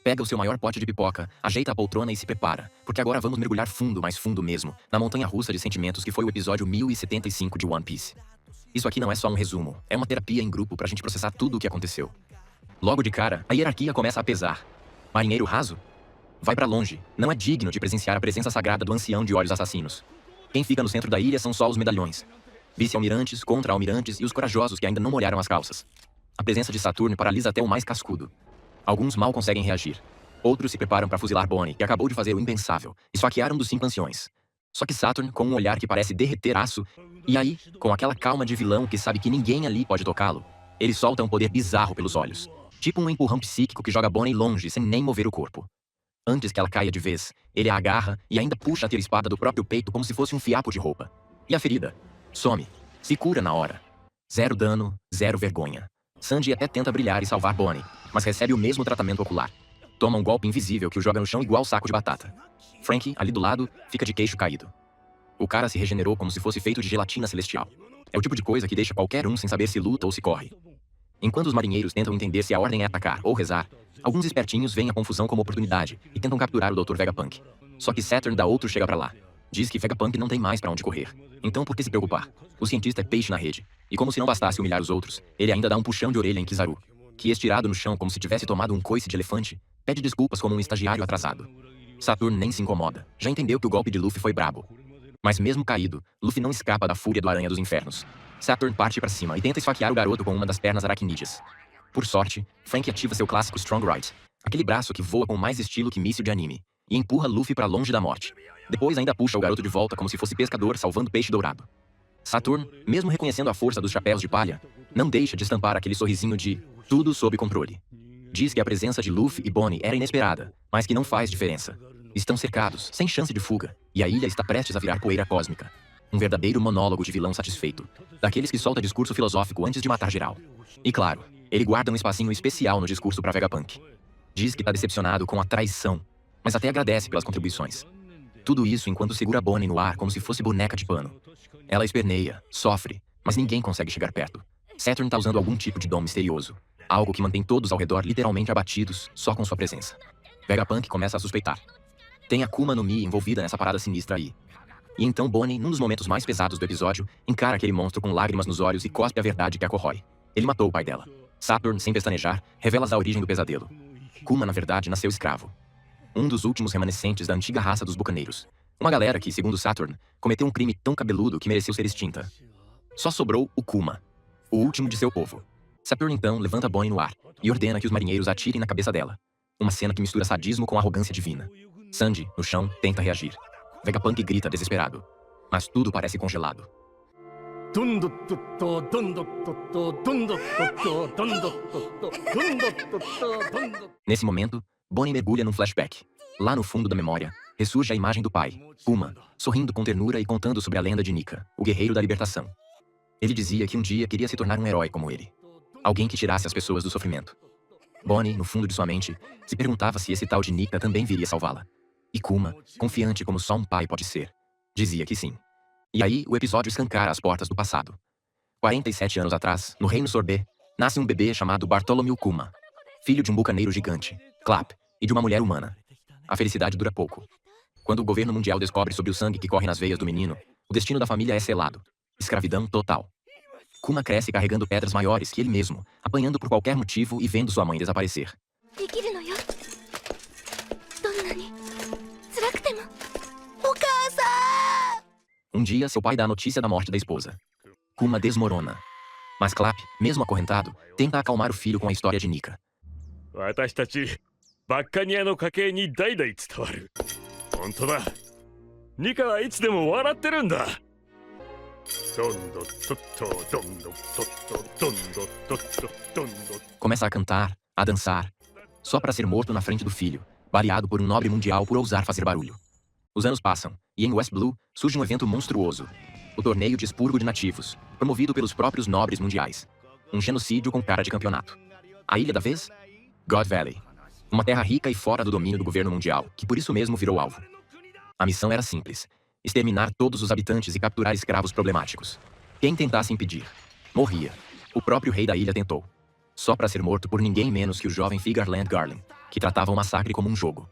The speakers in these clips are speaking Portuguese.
Pega o seu maior pote de pipoca, ajeita a poltrona e se prepara, porque agora vamos mergulhar fundo, mais fundo mesmo, na montanha-russa de sentimentos que foi o episódio 1075 de One Piece. Isso aqui não é só um resumo, é uma terapia em grupo pra gente processar tudo o que aconteceu. Logo de cara, a hierarquia começa a pesar. Marinheiro raso? Vai pra longe, não é digno de presenciar a presença sagrada do ancião de olhos assassinos. Quem fica no centro da ilha são só os medalhões. Vice-almirantes, contra-almirantes e os corajosos que ainda não molharam as calças. A presença de Saturno paralisa até o mais cascudo. Alguns mal conseguem reagir. Outros se preparam para fuzilar Bonnie, que acabou de fazer o impensável, esfaquear um dos 5 anciões. Só que Saturn, com um olhar que parece derreter aço, e aí, com aquela calma de vilão que sabe que ninguém ali pode tocá-lo, ele solta um poder bizarro pelos olhos. Tipo um empurrão psíquico que joga Bonnie longe sem nem mover o corpo. Antes que ela caia de vez, ele a agarra e ainda puxa a tira-espada do próprio peito como se fosse um fiapo de roupa. E a ferida? Some. Se cura na hora. 0 dano, 0 vergonha. Sanji até tenta brilhar e salvar Bonnie, mas recebe o mesmo tratamento ocular. Toma um golpe invisível que o joga no chão igual saco de batata. Frank, ali do lado, fica de queixo caído. O cara se regenerou como se fosse feito de gelatina celestial. É o tipo de coisa que deixa qualquer um sem saber se luta ou se corre. Enquanto os marinheiros tentam entender se a ordem é atacar ou rezar, alguns espertinhos veem a confusão como oportunidade e tentam capturar o Dr. Vegapunk. Só que Saturn dá outro chega pra lá. Diz que Vegapunk não tem mais pra onde correr. Então por que se preocupar? O cientista é peixe na rede. E como se não bastasse humilhar os outros, ele ainda dá um puxão de orelha em Kizaru, que, estirado no chão como se tivesse tomado um coice de elefante, pede desculpas como um estagiário atrasado. Saturn nem se incomoda. Já entendeu que o golpe de Luffy foi brabo. Mas mesmo caído, Luffy não escapa da fúria do Aranha dos Infernos. Saturn parte pra cima e tenta esfaquear o garoto com uma das pernas aracnídeas. Por sorte, Frank ativa seu clássico Strong Right, aquele braço que voa com mais estilo que míssil de anime, e empurra Luffy pra longe da morte. Depois ainda puxa o garoto de volta como se fosse pescador salvando peixe dourado. Saturn, mesmo reconhecendo a força dos chapéus de palha, não deixa de estampar aquele sorrisinho de tudo sob controle. Diz que a presença de Luffy e Bonnie era inesperada, mas que não faz diferença. Estão cercados, sem chance de fuga, e a ilha está prestes a virar poeira cósmica. Um verdadeiro monólogo de vilão satisfeito, daqueles que solta discurso filosófico antes de matar geral. E claro, ele guarda um espacinho especial no discurso pra Vegapunk. Diz que tá decepcionado com a traição, mas até agradece pelas contribuições. Tudo isso enquanto segura Bonnie no ar como se fosse boneca de pano. Ela esperneia, sofre, mas ninguém consegue chegar perto. Saturn tá usando algum tipo de dom misterioso, algo que mantém todos ao redor literalmente abatidos só com sua presença. Vegapunk começa a suspeitar. Tem a Akuma no Mi envolvida nessa parada sinistra aí. E então Bonnie, num dos momentos mais pesados do episódio, encara aquele monstro com lágrimas nos olhos e cospe a verdade que a corrói. Ele matou o pai dela. Saturn, sem pestanejar, revela a origem do pesadelo. Kuma, na verdade, nasceu escravo. Um dos últimos remanescentes da antiga raça dos bucaneiros. Uma galera que, segundo Saturn, cometeu um crime tão cabeludo que mereceu ser extinta. Só sobrou o Kuma, o último de seu povo. Saturn então levanta Bonnie no ar e ordena que os marinheiros atirem na cabeça dela. Uma cena que mistura sadismo com arrogância divina. Sanji, no chão, tenta reagir. Vegapunk grita desesperado. Mas tudo parece congelado. Nesse momento, Bonnie mergulha num flashback. Lá no fundo da memória, ressurge a imagem do pai, Kuma, sorrindo com ternura e contando sobre a lenda de Nika, o guerreiro da libertação. Ele dizia que um dia queria se tornar um herói como ele. Alguém que tirasse as pessoas do sofrimento. Bonnie, no fundo de sua mente, se perguntava se esse tal de Nika também viria salvá-la. E Kuma, confiante como só um pai pode ser, dizia que sim. E aí, o episódio escancara as portas do passado. 47 anos atrás, no Reino Sorbet, nasce um bebê chamado Bartholomew Kuma, filho de um bucaneiro gigante, Clap, e de uma mulher humana. A felicidade dura pouco. Quando o governo mundial descobre sobre o sangue que corre nas veias do menino, o destino da família é selado. Escravidão total. Kuma cresce carregando pedras maiores que ele mesmo, apanhando por qualquer motivo e vendo sua mãe desaparecer. Um dia, seu pai dá a notícia da morte da esposa. Kuma desmorona. Mas Clap, mesmo acorrentado, tenta acalmar o filho com a história de Nika. Começa a cantar, a dançar, só para ser morto na frente do filho, baleado por um nobre mundial por ousar fazer barulho. Os anos passam, e em West Blue surge um evento monstruoso. O torneio de expurgo de nativos, promovido pelos próprios nobres mundiais. Um genocídio com cara de campeonato. A ilha da vez? God Valley. Uma terra rica e fora do domínio do governo mundial, que por isso mesmo virou alvo. A missão era simples: exterminar todos os habitantes e capturar escravos problemáticos. Quem tentasse impedir, morria. O próprio rei da ilha tentou. Só para ser morto por ninguém menos que o jovem Figarland Garland. que tratava o massacre como um jogo.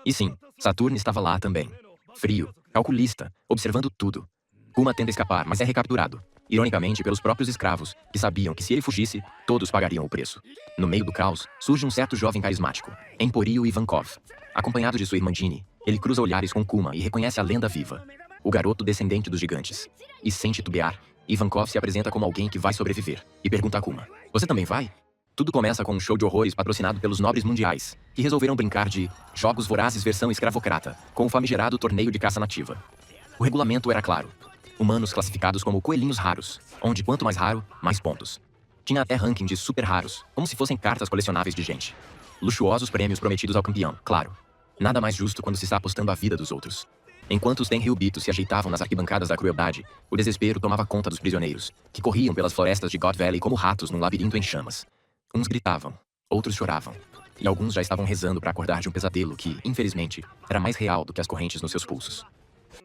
E sim, Saturn estava lá também. Frio, calculista, observando tudo. Kuma tenta escapar, mas é recapturado. Ironicamente, pelos próprios escravos, que sabiam que se ele fugisse, todos pagariam o preço. No meio do caos, surge um certo jovem carismático, Emporio Ivankov. Acompanhado de sua irmã Ginny, ele cruza olhares com Kuma e reconhece a lenda viva. O garoto descendente dos gigantes. E sem titubear, Ivankov se apresenta como alguém que vai sobreviver. E pergunta a Kuma: "Você também vai?" Tudo começa com um show de horrores patrocinado pelos nobres mundiais, que resolveram brincar de Jogos Vorazes versão escravocrata, com o famigerado torneio de caça nativa. O regulamento era claro. Humanos classificados como coelhinhos raros, onde quanto mais raro, mais pontos. Tinha até ranking de super raros, como se fossem cartas colecionáveis de gente. Luxuosos prêmios prometidos ao campeão, claro. Nada mais justo quando se está apostando a vida dos outros. Enquanto os Tenryubitos se ajeitavam nas arquibancadas da crueldade, o desespero tomava conta dos prisioneiros, que corriam pelas florestas de God Valley como ratos num labirinto em chamas. Uns gritavam, outros choravam, e alguns já estavam rezando para acordar de um pesadelo que, infelizmente, era mais real do que as correntes nos seus pulsos.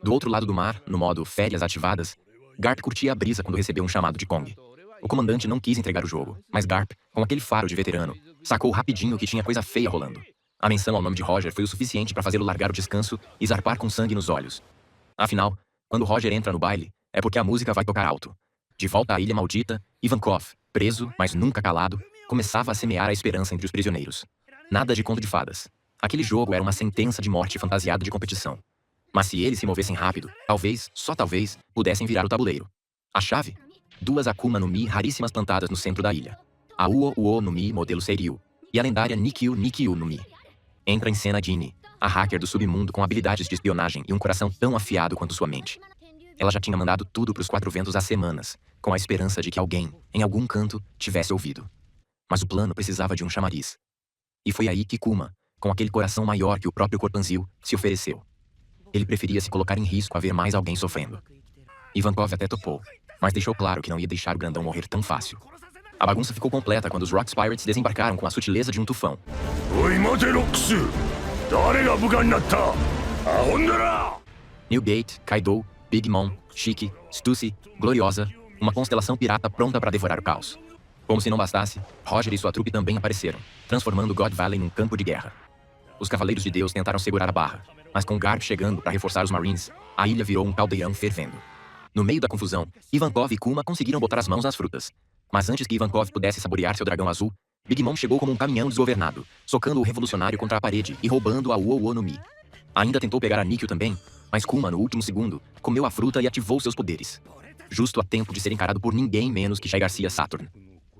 Do outro lado do mar, no modo férias ativadas, Garp curtia a brisa quando recebeu um chamado de Kong. O comandante não quis entregar o jogo, mas Garp, com aquele faro de veterano, sacou rapidinho que tinha coisa feia rolando. A menção ao nome de Roger foi o suficiente para fazê-lo largar o descanso e zarpar com sangue nos olhos. Afinal, quando Roger entra no baile, é porque a música vai tocar alto. De volta à Ilha Maldita, Ivankov, preso, mas nunca calado, começava a semear a esperança entre os prisioneiros. Nada de conto de fadas. Aquele jogo era uma sentença de morte fantasiada de competição. Mas se eles se movessem rápido, talvez, só talvez, pudessem virar o tabuleiro. A chave? 2 Akuma no Mi raríssimas plantadas no centro da ilha. A Uo no Mi modelo Seiryu e a lendária Nikkyu no Mi. Entra em cena Ginny, a hacker do submundo com habilidades de espionagem e um coração tão afiado quanto sua mente. Ela já tinha mandado tudo pros 4 ventos há semanas, com a esperança de que alguém, em algum canto, tivesse ouvido. Mas o plano precisava de um chamariz. E foi aí que Kuma, com aquele coração maior que o próprio Corpanzil, se ofereceu. Ele preferia se colocar em risco a ver mais alguém sofrendo. Ivankov até topou, mas deixou claro que não ia deixar o grandão morrer tão fácil. A bagunça ficou completa quando os Rocks Pirates desembarcaram com a sutileza de um tufão. Newgate, Kaido, Big Mom, Shiki, Stussy, Gloriosa, uma constelação pirata pronta para devorar o caos. Como se não bastasse, Roger e sua trupe também apareceram, transformando God Valley num campo de guerra. Os Cavaleiros de Deus tentaram segurar a barra, mas com Garp chegando para reforçar os Marines, a ilha virou um caldeirão fervendo. No meio da confusão, Ivankov e Kuma conseguiram botar as mãos nas frutas. Mas antes que Ivankov pudesse saborear seu dragão azul, Big Mom chegou como um caminhão desgovernado, socando o revolucionário contra a parede e roubando a Uo no Mi. Ainda tentou pegar a Nikkyu também, mas Kuma, no último segundo, comeu a fruta e ativou seus poderes. Justo a tempo de ser encarado por ninguém menos que Shai Garcia Saturn.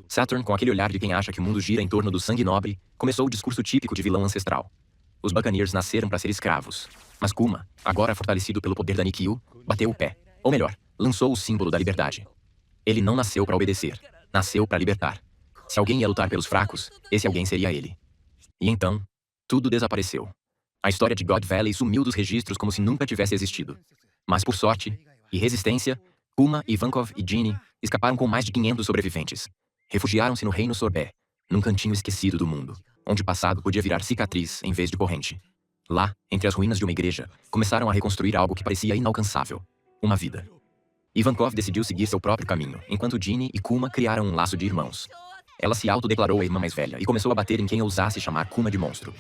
Saturn, com aquele olhar de quem acha que o mundo gira em torno do sangue nobre, começou o discurso típico de vilão ancestral. Os Buccaneers nasceram para ser escravos. Mas Kuma, agora fortalecido pelo poder da Nikkyu, bateu o pé. Ou melhor, lançou o símbolo da liberdade. Ele não nasceu para obedecer. Nasceu para libertar. Se alguém ia lutar pelos fracos, esse alguém seria ele. E então, tudo desapareceu. A história de God Valley sumiu dos registros como se nunca tivesse existido. Mas por sorte e resistência, Kuma, Ivankov e Ginny escaparam com mais de 500 sobreviventes. Refugiaram-se no Reino Sorbet, num cantinho esquecido do mundo, onde o passado podia virar cicatriz em vez de corrente. Lá, entre as ruínas de uma igreja, começaram a reconstruir algo que parecia inalcançável. Uma vida. Ivankov decidiu seguir seu próprio caminho, enquanto Ginny e Kuma criaram um laço de irmãos. Ela se autodeclarou a irmã mais velha e começou a bater em quem ousasse chamar Kuma de monstro.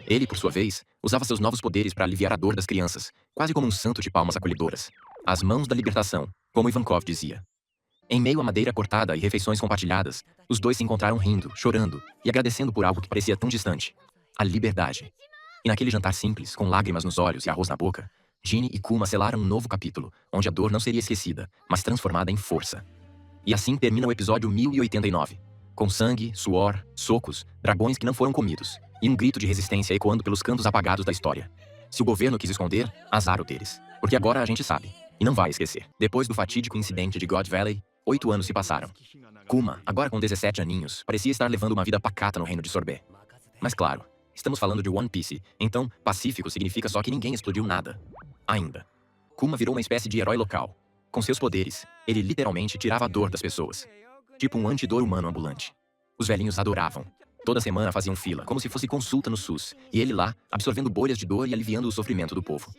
Ele, por sua vez, usava seus novos poderes para aliviar a dor das crianças, quase como um santo de palmas acolhedoras. As mãos da libertação, como Ivankov dizia. Em meio à madeira cortada e refeições compartilhadas, os dois se encontraram rindo, chorando e agradecendo por algo que parecia tão distante. A liberdade. E naquele jantar simples, com lágrimas nos olhos e arroz na boca, Ginny e Kuma selaram um novo capítulo, onde a dor não seria esquecida, mas transformada em força. E assim termina o episódio 1089. Com sangue, suor, socos, dragões que não foram comidos, e um grito de resistência ecoando pelos cantos apagados da história. Se o governo quis esconder, azar o deles. Porque agora a gente sabe, e não vai esquecer. Depois do fatídico incidente de God Valley, 8 anos se passaram. Kuma, agora com 17 aninhos, parecia estar levando uma vida pacata no reino de Sorbet. Mas claro, estamos falando de One Piece, então pacífico significa só que ninguém explodiu nada. Ainda. Kuma virou uma espécie de herói local. Com seus poderes, ele literalmente tirava a dor das pessoas. Tipo um antidor humano ambulante. Os velhinhos adoravam. Toda semana faziam fila, como se fosse consulta no SUS, e ele lá, absorvendo bolhas de dor e aliviando o sofrimento do povo.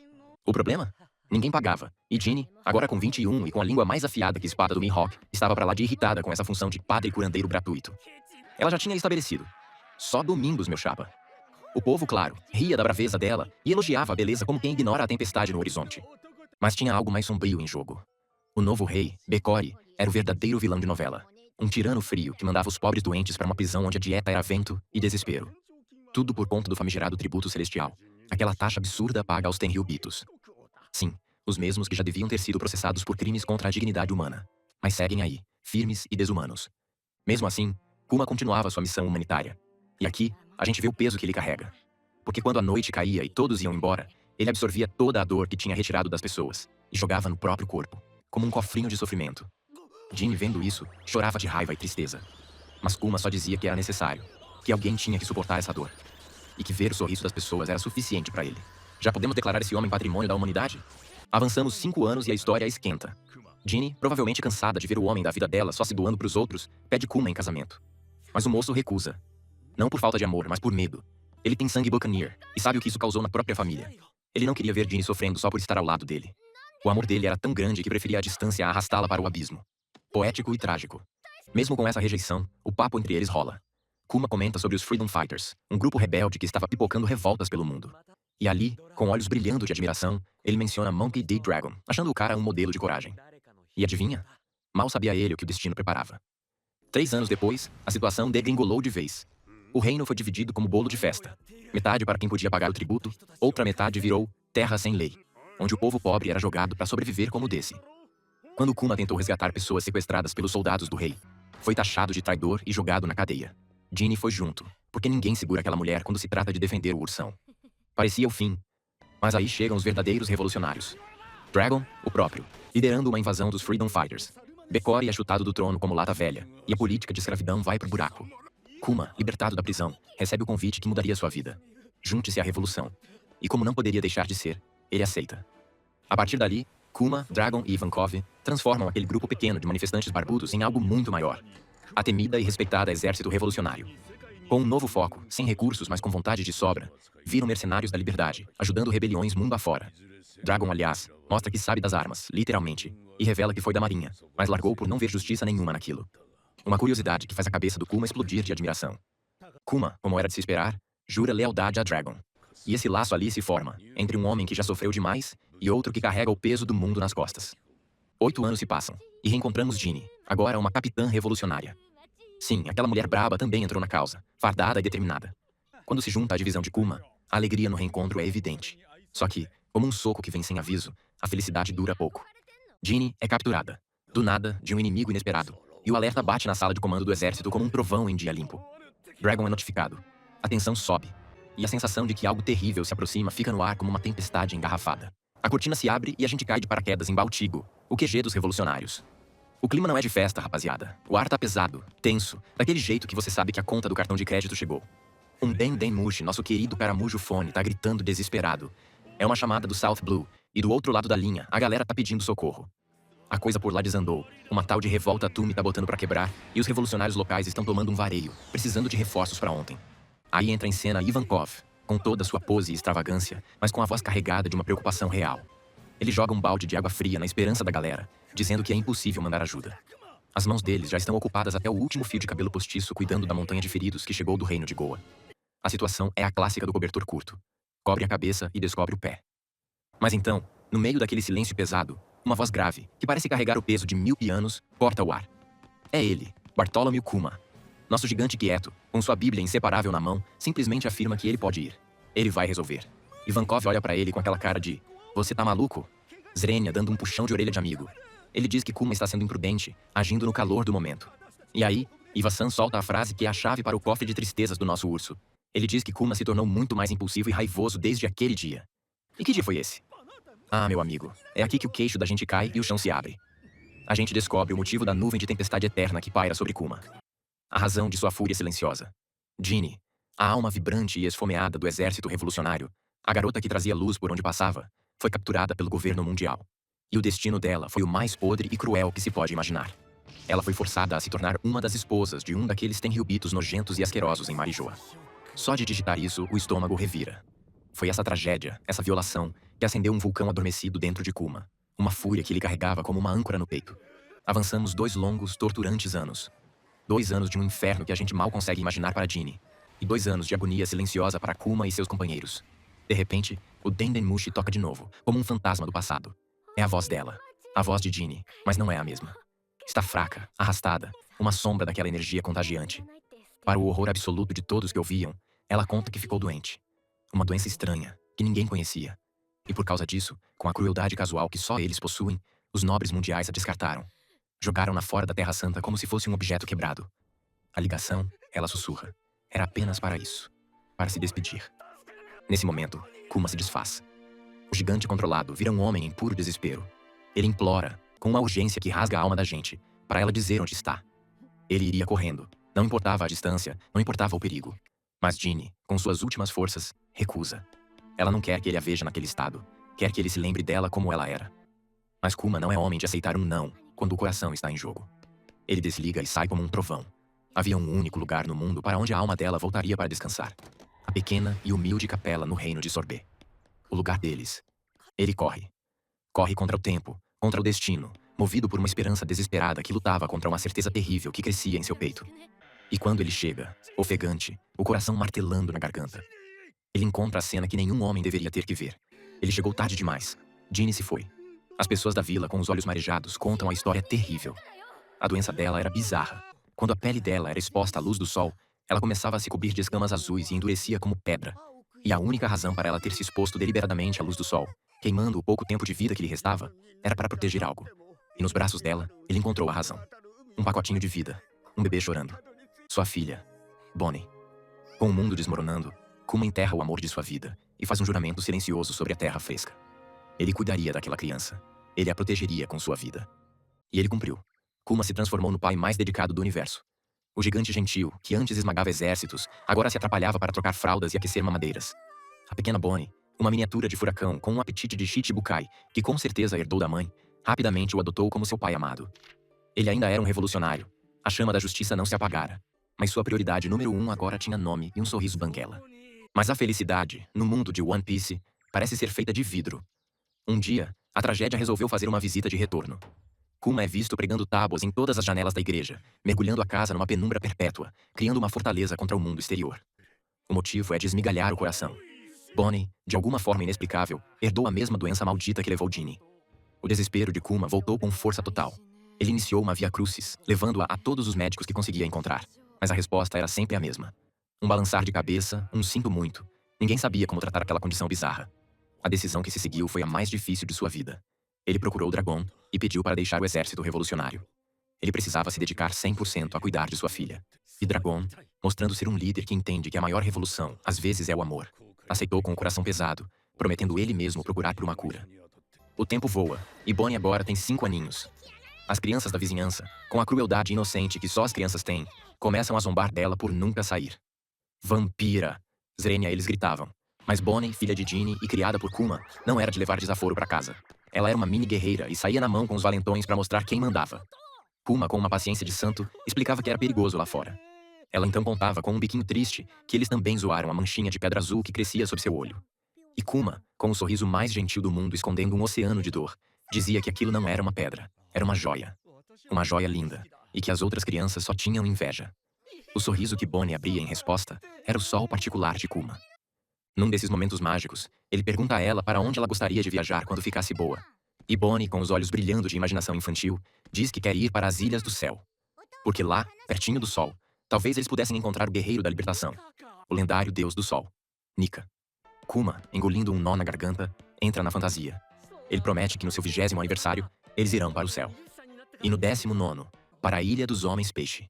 O problema? Ninguém pagava. E Ginny, agora com 21 e com a língua mais afiada que a espada do Mihawk, estava pra lá de irritada com essa função de padre curandeiro gratuito. Ela já tinha estabelecido. Só domingos, meu chapa. O povo, claro, ria da braveza dela e elogiava a beleza como quem ignora a tempestade no horizonte. Mas tinha algo mais sombrio em jogo. O novo rei, Becore, era o verdadeiro vilão de novela. Um tirano frio que mandava os pobres doentes para uma prisão onde a dieta era vento e desespero. Tudo por conta do famigerado tributo celestial. Aquela taxa absurda paga aos Tenryubitos. Sim, os mesmos que já deviam ter sido processados por crimes contra a dignidade humana. Mas seguem aí, firmes e desumanos. Mesmo assim, Kuma continuava sua missão humanitária. E aqui, a gente vê o peso que ele carrega. Porque quando a noite caía e todos iam embora, ele absorvia toda a dor que tinha retirado das pessoas e jogava no próprio corpo, como um cofrinho de sofrimento. Jin, vendo isso, chorava de raiva e tristeza. Mas Kuma só dizia que era necessário, que alguém tinha que suportar essa dor. E que ver o sorriso das pessoas era suficiente para ele. Já podemos declarar esse homem patrimônio da humanidade? Avançamos 5 anos e a história esquenta. Ginny, provavelmente cansada de ver o homem da vida dela só se doando pros outros, pede Kuma em casamento. Mas o moço recusa. Não por falta de amor, mas por medo. Ele tem sangue Buccaneer, e sabe o que isso causou na própria família. Ele não queria ver Ginny sofrendo só por estar ao lado dele. O amor dele era tão grande que preferia a distância a arrastá-la para o abismo. Poético e trágico. Mesmo com essa rejeição, o papo entre eles rola. Kuma comenta sobre os Freedom Fighters, um grupo rebelde que estava pipocando revoltas pelo mundo. E ali, com olhos brilhando de admiração, ele menciona Monkey D. Dragon, achando o cara um modelo de coragem. E adivinha? Mal sabia ele o que o destino preparava. 3 anos depois, a situação degringolou de vez. O reino foi dividido como bolo de festa. Metade para quem podia pagar o tributo, outra metade virou terra sem lei, onde o povo pobre era jogado para sobreviver como desse. Quando Kuma tentou resgatar pessoas sequestradas pelos soldados do rei, foi taxado de traidor e jogado na cadeia. Ginny foi junto, porque ninguém segura aquela mulher quando se trata de defender o ursão. Parecia o fim. Mas aí chegam os verdadeiros revolucionários. Dragon, o próprio, liderando uma invasão dos Freedom Fighters. Becore é chutado do trono como lata velha, e a política de escravidão vai pro buraco. Kuma, libertado da prisão, recebe o convite que mudaria sua vida. Junte-se à revolução. E como não poderia deixar de ser, ele aceita. A partir dali, Kuma, Dragon e Ivankov transformam aquele grupo pequeno de manifestantes barbudos em algo muito maior. A temida e respeitada exército revolucionário. Com um novo foco, sem recursos, mas com vontade de sobra, viram mercenários da liberdade, ajudando rebeliões mundo afora. Dragon, aliás, mostra que sabe das armas, literalmente, e revela que foi da marinha, mas largou por não ver justiça nenhuma naquilo. Uma curiosidade que faz a cabeça do Kuma explodir de admiração. Kuma, como era de se esperar, jura lealdade a Dragon. E esse laço ali se forma, entre um homem que já sofreu demais e outro que carrega o peso do mundo nas costas. 8 anos se passam, e reencontramos Ginny, agora uma capitã revolucionária. Sim, aquela mulher braba também entrou na causa, fardada e determinada. Quando se junta à divisão de Kuma, a alegria no reencontro é evidente. Só que, como um soco que vem sem aviso, a felicidade dura pouco. Ginny é capturada, do nada, de um inimigo inesperado, e o alerta bate na sala de comando do exército como um trovão em dia limpo. Dragon é notificado. A tensão sobe, e a sensação de que algo terrível se aproxima fica no ar como uma tempestade engarrafada. A cortina se abre e a gente cai de paraquedas em Baltigo, o QG dos revolucionários. O clima não é de festa, rapaziada. O ar tá pesado, tenso, daquele jeito que você sabe que a conta do cartão de crédito chegou. Um Ben Mushi, nosso querido caramujo fone, tá gritando desesperado. É uma chamada do South Blue, e do outro lado da linha, a galera tá pedindo socorro. A coisa por lá desandou. Uma tal de revolta Tumi tá botando pra quebrar, e os revolucionários locais estão tomando um vareio, precisando de reforços pra ontem. Aí entra em cena Ivankov, com toda sua pose e extravagância, mas com a voz carregada de uma preocupação real. Ele joga um balde de água fria na esperança da galera, dizendo que é impossível mandar ajuda. As mãos deles já estão ocupadas até o último fio de cabelo postiço cuidando da montanha de feridos que chegou do reino de Goa. A situação é a clássica do cobertor curto. Cobre a cabeça e descobre o pé. Mas então, no meio daquele silêncio pesado, uma voz grave, que parece carregar o peso de 1000 pianos, corta o ar. É ele, Bartholomew Kuma. Nosso gigante quieto, com sua Bíblia inseparável na mão, simplesmente afirma que ele pode ir. Ele vai resolver. Ivankov olha pra ele com aquela cara de: "Você tá maluco?" Zrenia dando um puxão de orelha de amigo. Ele diz que Kuma está sendo imprudente, agindo no calor do momento. E aí, Iva-san solta a frase que é a chave para o cofre de tristezas do nosso urso. Ele diz que Kuma se tornou muito mais impulsivo e raivoso desde aquele dia. E que dia foi esse? Ah, meu amigo, é aqui que o queixo da gente cai e o chão se abre. A gente descobre o motivo da nuvem de tempestade eterna que paira sobre Kuma. A razão de sua fúria silenciosa. Ginny, a alma vibrante e esfomeada do exército revolucionário, a garota que trazia luz por onde passava, foi capturada pelo governo mundial. E o destino dela foi o mais podre e cruel que se pode imaginar. Ela foi forçada a se tornar uma das esposas de um daqueles tenryubitos nojentos e asquerosos em Marijoa. Só de digitar isso, o estômago revira. Foi essa tragédia, essa violação, que acendeu um vulcão adormecido dentro de Kuma. Uma fúria que ele carregava como uma âncora no peito. Avançamos 2 longos, torturantes anos. 2 anos de um inferno que a gente mal consegue imaginar para Ginny. E 2 anos de agonia silenciosa para Kuma e seus companheiros. De repente, o Dendenmushi toca de novo, como um fantasma do passado. É a voz dela. A voz de Ginny, mas não é a mesma. Está fraca, arrastada, uma sombra daquela energia contagiante. Para o horror absoluto de todos que ouviam, ela conta que ficou doente. Uma doença estranha, que ninguém conhecia. E por causa disso, com a crueldade casual que só eles possuem, os nobres mundiais a descartaram. Jogaram-na fora da Terra Santa como se fosse um objeto quebrado. A ligação, ela sussurra, era apenas para isso. Para se despedir. Nesse momento, Kuma se desfaz. O gigante controlado vira um homem em puro desespero. Ele implora, com uma urgência que rasga a alma da gente, para ela dizer onde está. Ele iria correndo. Não importava a distância, não importava o perigo. Mas Ginny, com suas últimas forças, recusa. Ela não quer que ele a veja naquele estado. Quer que ele se lembre dela como ela era. Mas Kuma não é homem de aceitar um não, quando o coração está em jogo. Ele desliga e sai como um trovão. Havia um único lugar no mundo para onde a alma dela voltaria para descansar. A pequena e humilde capela no reino de Sorbet. O lugar deles. Ele corre. Corre contra o tempo, contra o destino, movido por uma esperança desesperada que lutava contra uma certeza terrível que crescia em seu peito. E quando ele chega, ofegante, o coração martelando na garganta, ele encontra a cena que nenhum homem deveria ter que ver. Ele chegou tarde demais. Ginny se foi. As pessoas da vila, com os olhos marejados, contam a história terrível. A doença dela era bizarra. Quando a pele dela era exposta à luz do sol, ela começava a se cobrir de escamas azuis e endurecia como pedra. E a única razão para ela ter se exposto deliberadamente à luz do sol, queimando o pouco tempo de vida que lhe restava, era para proteger algo. E nos braços dela, ele encontrou a razão. Um pacotinho de vida. Um bebê chorando. Sua filha, Bonnie. Com o mundo desmoronando, Kuma enterra o amor de sua vida e faz um juramento silencioso sobre a terra fresca. Ele cuidaria daquela criança. Ele a protegeria com sua vida. E ele cumpriu. Kuma se transformou no pai mais dedicado do universo. O gigante gentil, que antes esmagava exércitos, agora se atrapalhava para trocar fraldas e aquecer mamadeiras. A pequena Bonnie, uma miniatura de furacão com um apetite de Shichibukai, que com certeza herdou da mãe, rapidamente o adotou como seu pai amado. Ele ainda era um revolucionário. A chama da justiça não se apagara. Mas sua prioridade número 1 agora tinha nome e um sorriso banguela. Mas a felicidade, no mundo de One Piece, parece ser feita de vidro. Um dia, a tragédia resolveu fazer uma visita de retorno. Kuma é visto pregando tábuas em todas as janelas da igreja, mergulhando a casa numa penumbra perpétua, criando uma fortaleza contra o mundo exterior. O motivo é desmigalhar o coração. Bonnie, de alguma forma inexplicável, herdou a mesma doença maldita que levou Ginny. O desespero de Kuma voltou com força total. Ele iniciou uma via crucis, levando-a a todos os médicos que conseguia encontrar. Mas a resposta era sempre a mesma. Um balançar de cabeça, um sinto muito. Ninguém sabia como tratar aquela condição bizarra. A decisão que se seguiu foi a mais difícil de sua vida. Ele procurou Dragon e pediu para deixar o exército revolucionário. Ele precisava se dedicar 100% a cuidar de sua filha. E Dragon, mostrando ser um líder que entende que a maior revolução, às vezes, é o amor, aceitou com o coração pesado, prometendo ele mesmo procurar por uma cura. O tempo voa, e Bonnie agora tem 5 aninhos. As crianças da vizinhança, com a crueldade inocente que só as crianças têm, começam a zombar dela por nunca sair. Vampira! Zrenia, eles gritavam. Mas Bonnie, filha de Ginny e criada por Kuma, não era de levar desaforo para casa. Ela era uma mini guerreira e saía na mão com os valentões para mostrar quem mandava. Kuma, com uma paciência de santo, explicava que era perigoso lá fora. Ela então contava com um biquinho triste que eles também zoaram a manchinha de pedra azul que crescia sob seu olho. E Kuma, com o sorriso mais gentil do mundo escondendo um oceano de dor, dizia que aquilo não era uma pedra, era uma joia. Uma joia linda, e que as outras crianças só tinham inveja. O sorriso que Bonnie abria em resposta era o sol particular de Kuma. Num desses momentos mágicos, ele pergunta a ela para onde ela gostaria de viajar quando ficasse boa. E Bonnie, com os olhos brilhando de imaginação infantil, diz que quer ir para as Ilhas do Céu. Porque lá, pertinho do sol, talvez eles pudessem encontrar o guerreiro da libertação, o lendário deus do sol, Nika. Kuma, engolindo um nó na garganta, entra na fantasia. Ele promete que no seu 20º aniversário, eles irão para o céu. E no 19º, para a Ilha dos Homens Peixe.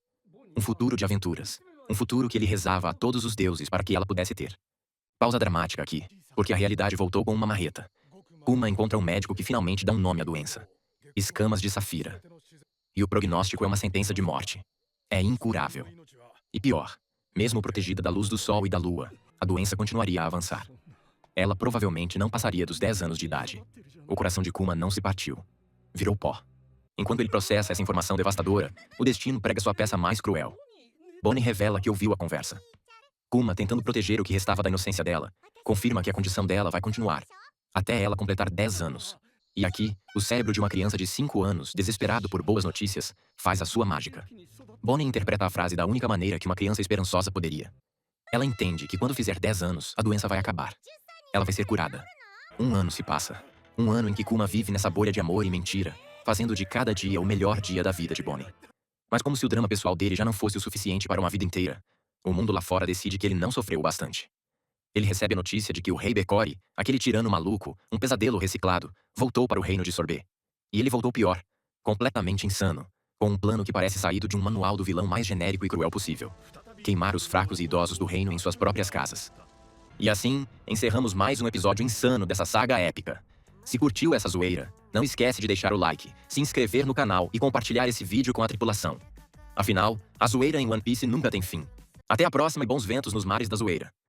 Um futuro de aventuras. Um futuro que ele rezava a todos os deuses para que ela pudesse ter. Pausa dramática aqui, porque a realidade voltou com uma marreta. Kuma encontra um médico que finalmente dá um nome à doença. Escamas de Safira. E o prognóstico é uma sentença de morte. É incurável. E pior, mesmo protegida da luz do sol e da lua, a doença continuaria a avançar. Ela provavelmente não passaria dos 10 anos de idade. O coração de Kuma não se partiu. Virou pó. Enquanto ele processa essa informação devastadora, o destino prega sua peça mais cruel. Bonnie revela que ouviu a conversa. Kuma, tentando proteger o que restava da inocência dela, confirma que a condição dela vai continuar, até ela completar 10 anos. E aqui, o cérebro de uma criança de 5 anos, desesperado por boas notícias, faz a sua mágica. Bonnie interpreta a frase da única maneira que uma criança esperançosa poderia. Ela entende que quando fizer 10 anos, a doença vai acabar. Ela vai ser curada. Um ano se passa. Um ano em que Kuma vive nessa bolha de amor e mentira, fazendo de cada dia o melhor dia da vida de Bonnie. Mas como se o drama pessoal dele já não fosse o suficiente para uma vida inteira, o mundo lá fora decide que ele não sofreu o bastante. Ele recebe a notícia de que o rei Bekori, aquele tirano maluco, um pesadelo reciclado, voltou para o reino de Sorbet. E ele voltou pior, completamente insano, com um plano que parece saído de um manual do vilão mais genérico e cruel possível: queimar os fracos e idosos do reino em suas próprias casas. E assim, encerramos mais um episódio insano dessa saga épica. Se curtiu essa zoeira, não esquece de deixar o like, se inscrever no canal e compartilhar esse vídeo com a tripulação. Afinal, a zoeira em One Piece nunca tem fim. Até a próxima e bons ventos nos mares da zoeira.